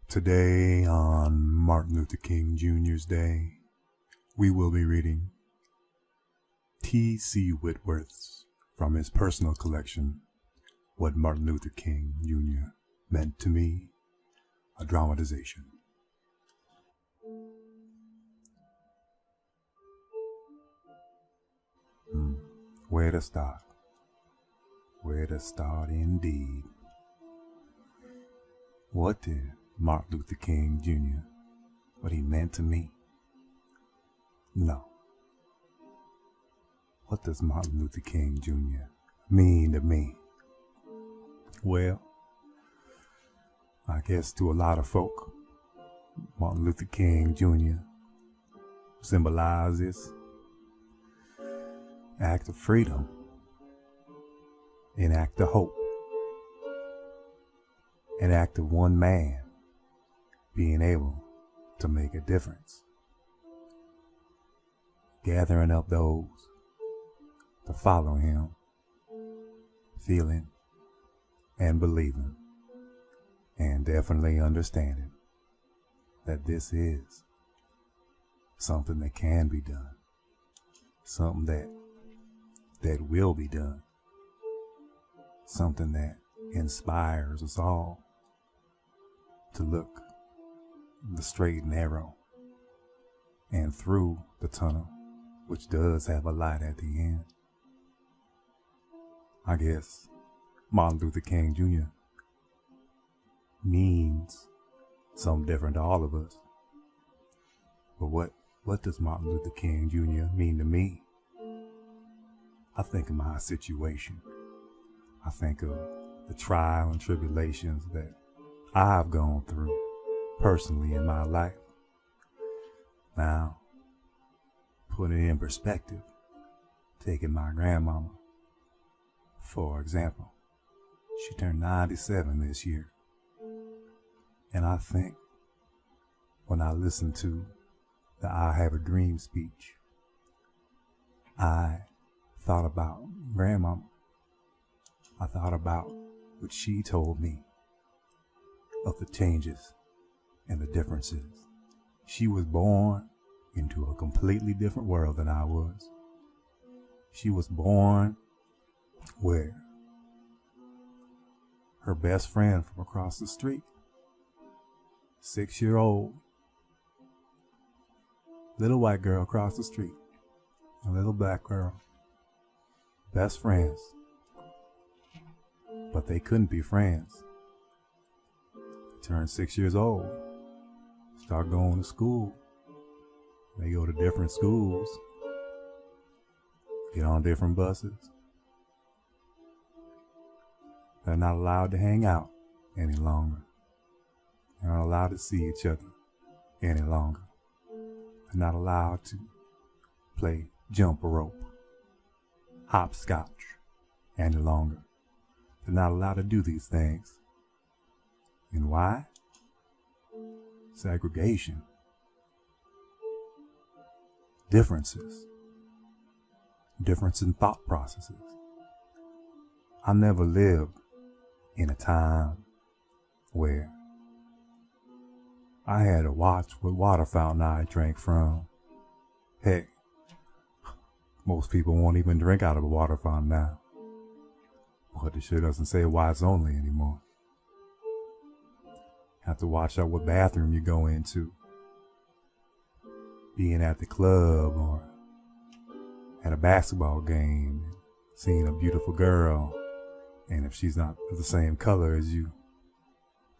Today, on Martin Luther King Jr.'s Day, we will be reading T.C. Whitworths from his personal collection, What Martin Luther King Jr. Meant to Me, a dramatization. Where to start? Where to start indeed. What did Martin Luther King Jr., what he meant to me? No. What does Martin Luther King Jr. mean to me? Well, I guess to a lot of folk, Martin Luther King Jr. symbolizes act of freedom, an act of hope, an act of one man being able to make a difference, gathering up those to follow him, feeling and believing, and definitely understanding that this is something that can be done, something that will be done, something that inspires us all to look the straight and narrow and through the tunnel, which does have a light at the end. I guess Martin Luther King Jr. means something different to all of us. But what does Martin Luther King Jr. mean to me? I think of my situation. I think of the trial and tribulations that I've gone through personally in my life. Now, putting it in perspective, taking my grandmama, for example, she turned 97 this year. And I think when I listened to the I Have a Dream speech, I thought about grandmama. I thought about what she told me of the changes and the differences. She was born into a completely different world than I was. She was born where her best friend from across the street, 6-year-old little white girl across the street, a little black girl, best friends, but they couldn't be friends. They turned 6 years old, start going to school. They go to different schools, get on different buses. They're not allowed to hang out any longer. They're not allowed to see each other any longer. They're not allowed to play jump rope, hopscotch any longer. They're not allowed to do these things. And why? Segregation. Differences. Difference in thought processes. I never lived in a time where I had to watch what water fountain I drank from. Heck, most people won't even drink out of a water fountain now. But it sure doesn't say why it's only anymore. Have to watch out what bathroom you go into. Being at the club or at a basketball game, seeing a beautiful girl, and if she's not the same color as you,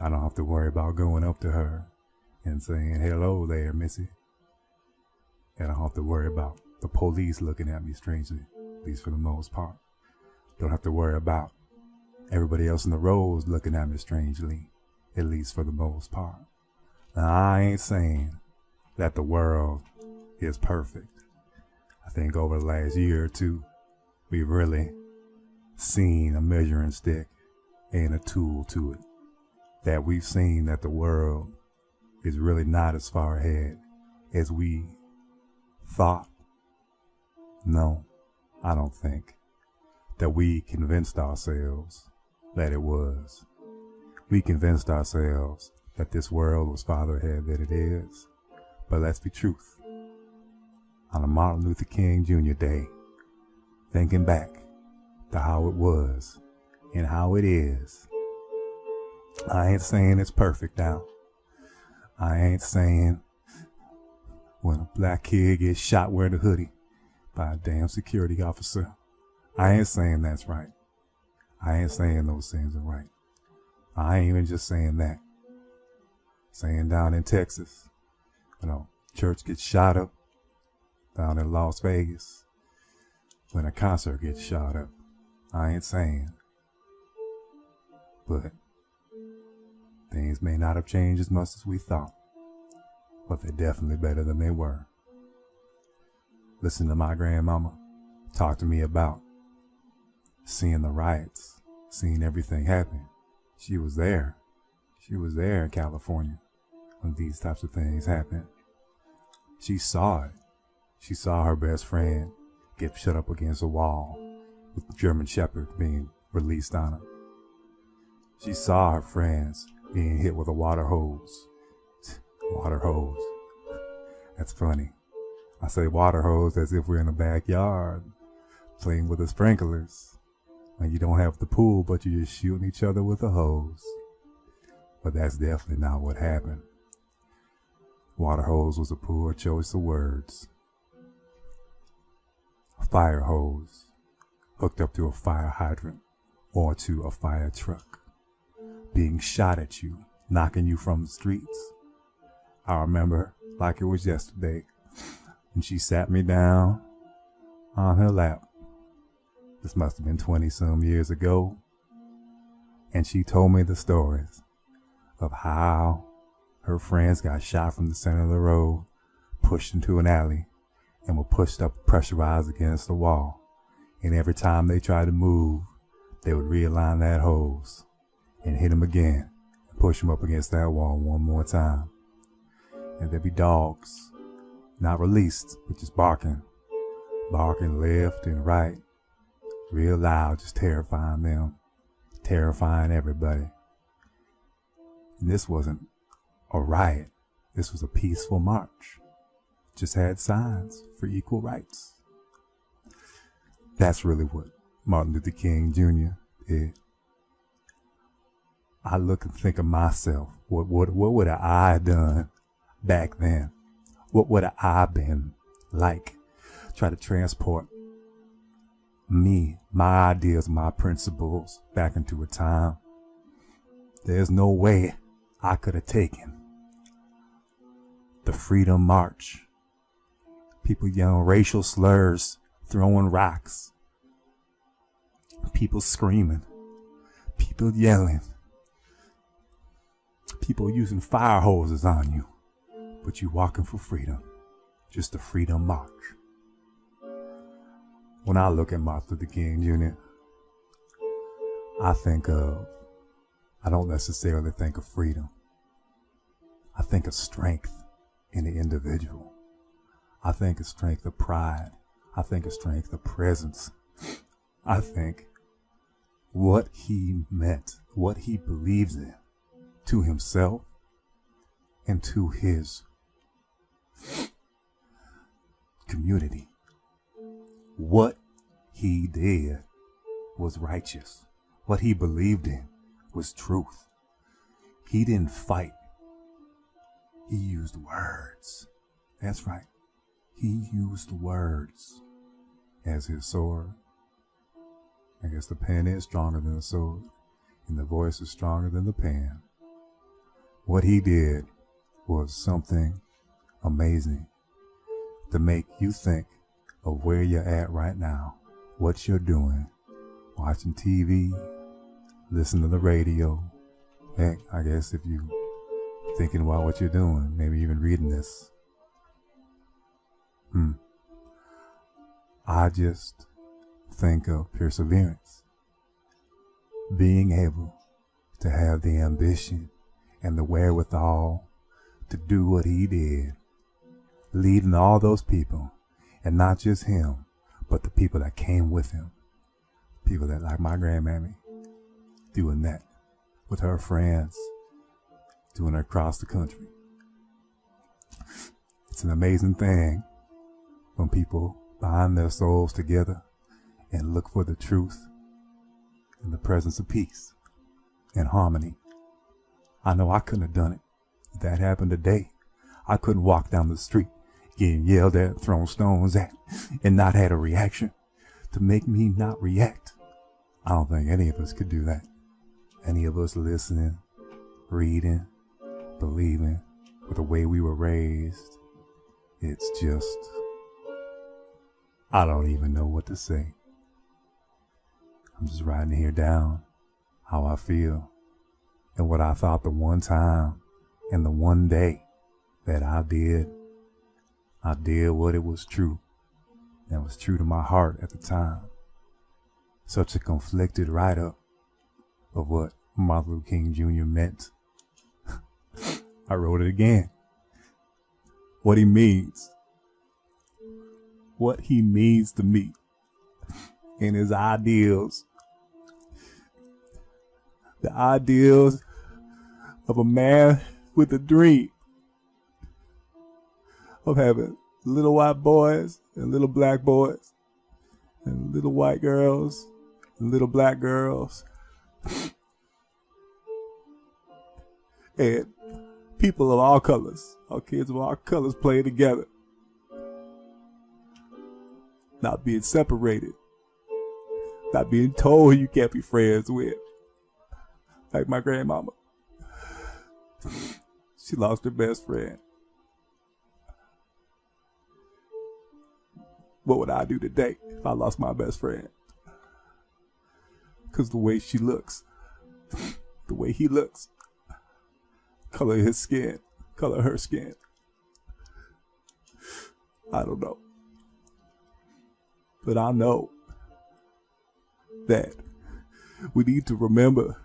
I don't have to worry about going up to her and saying, "Hello there, missy." And I don't have to worry about the police looking at me strangely, at least for the most part. Don't have to worry about everybody else in the rows looking at me strangely, at least for the most part. Now, I ain't saying that the world is perfect. I think over the last year or two, we've really seen a measuring stick and a tool to it. That we've seen that the world is really not as far ahead as we thought. No, I don't think that we convinced ourselves that it was. We convinced ourselves that this world was farther ahead than it is. But let's be truth. On a Martin Luther King Jr. Day, thinking back to how it was and how it is. I ain't saying it's perfect now. I ain't saying when a black kid gets shot wearing a hoodie by a damn security officer. I ain't saying that's right. I ain't saying those things are right. I ain't even just saying that. Saying down in Texas, church gets shot up. Down in Las Vegas, when a concert gets shot up. I ain't saying. But things may not have changed as much as we thought. But they're definitely better than they were. Listen to my grandmama talk to me about seeing the riots, seeing everything happen. She was there. She was there in California when these types of things happen. She saw it. She saw her best friend get shut up against a wall with the German Shepherd being released on him. She saw her friends being hit with a water hose. Water hose. That's funny. I say water hose as if we're in the backyard playing with the sprinklers. And you don't have the pool, but you're just shooting each other with a hose. But that's definitely not what happened. Water hose was a poor choice of words. A fire hose hooked up to a fire hydrant or to a fire truck, being shot at you, knocking you from the streets. I remember like it was yesterday when she sat me down on her lap. This must have been 20-some years ago. And she told me the stories of how her friends got shot from the center of the road, pushed into an alley, and were pushed up, pressurized against the wall. And every time they tried to move, they would realign that hose and hit them again and push them up against that wall one more time. And there'd be dogs, not released, but just barking left and right, real loud, just terrifying them, terrifying everybody. And this wasn't a riot. This was a peaceful march. Just had signs for equal rights. That's really what Martin Luther King Jr. did. I look and think of myself. What would I have done back then? What would I been like? Try to transport me, my ideas, my principles back into a time. There's no way I could have taken the Freedom March. People yelling racial slurs, throwing rocks, people screaming, people yelling, people using fire hoses on you, but you walking for freedom, just a Freedom March. When I look at Martin Luther King Jr., I don't necessarily think of freedom. I think of strength in the individual. I think of strength of pride. I think of strength of presence. I think what he meant, what he believes in, to himself and to his community. What he did was righteous. What he believed in was truth. He didn't fight. He used words. That's right. He used words as his sword. I guess the pen is stronger than the sword, and the voice is stronger than the pen. What he did was something amazing to make you think of where you're at right now, what you're doing, watching TV, listening to the radio. Heck, I guess if you thinking about what you're doing, maybe even reading this. I just think of perseverance. Being able to have the ambition and the wherewithal to do what he did. Leading all those people, and not just him, but the people that came with him. People that, like my grandmammy, doing that with her friends, doing it across the country. It's an amazing thing when people bind their souls together and look for the truth in the presence of peace and harmony. I know I couldn't have done it if that happened today. I couldn't walk down the street getting yelled at, thrown stones at, and not had a reaction to make me not react. I don't think any of us could do that. Any of us listening, reading, believing, with the way we were raised, it's just, I don't even know what to say. I'm just writing here down how I feel and what I thought the one time and the one day that I did what it was true. That was true to my heart at the time. Such a conflicted write-up of what Martin Luther King Jr. meant. I wrote it again. What he means. What he means to me. And his ideals. The ideals of a man with a dream of having little white boys and little black boys and little white girls and little black girls and people of all colors, all kids of all colors playing together, not being separated, not being told who you can't be friends with. Like my grandmama, she lost her best friend. What would I do today if I lost my best friend? Because the way she looks, the way he looks, color of his skin, color of her skin, I don't know. But I know that we need to remember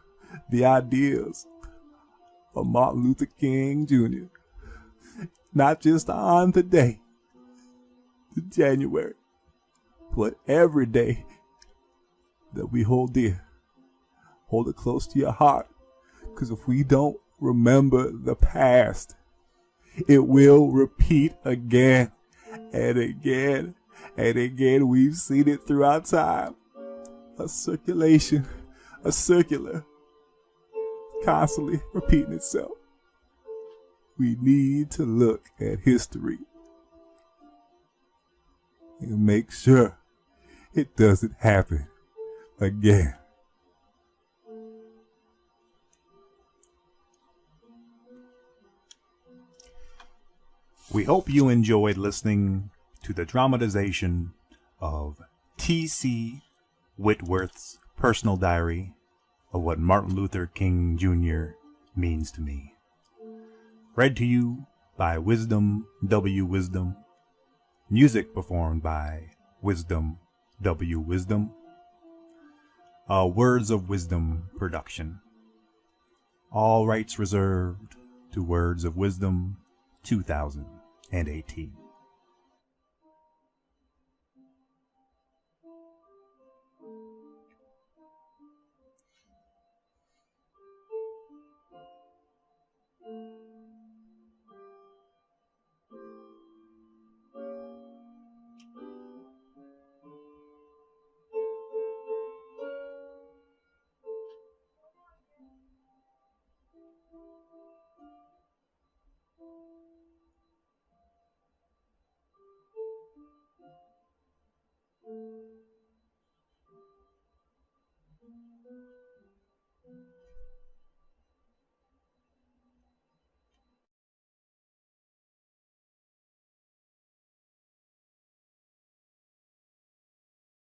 the ideas of Martin Luther King Jr. Not just on the day, January, but every day that we hold dear. Hold it close to your heart, because if we don't remember the past, it will repeat again and again and again. We've seen it throughout time. A circulation, a circular, constantly repeating itself. We need to look at history and make sure it doesn't happen again. We hope you enjoyed listening to the dramatization of T.C. Whitworth's personal diary of what Martin Luther King Jr. means to me. Read to you by Wisdom W. Wisdom. Music performed by Wisdom W. Wisdom. A Words of Wisdom production. All rights reserved to Words of Wisdom 2018.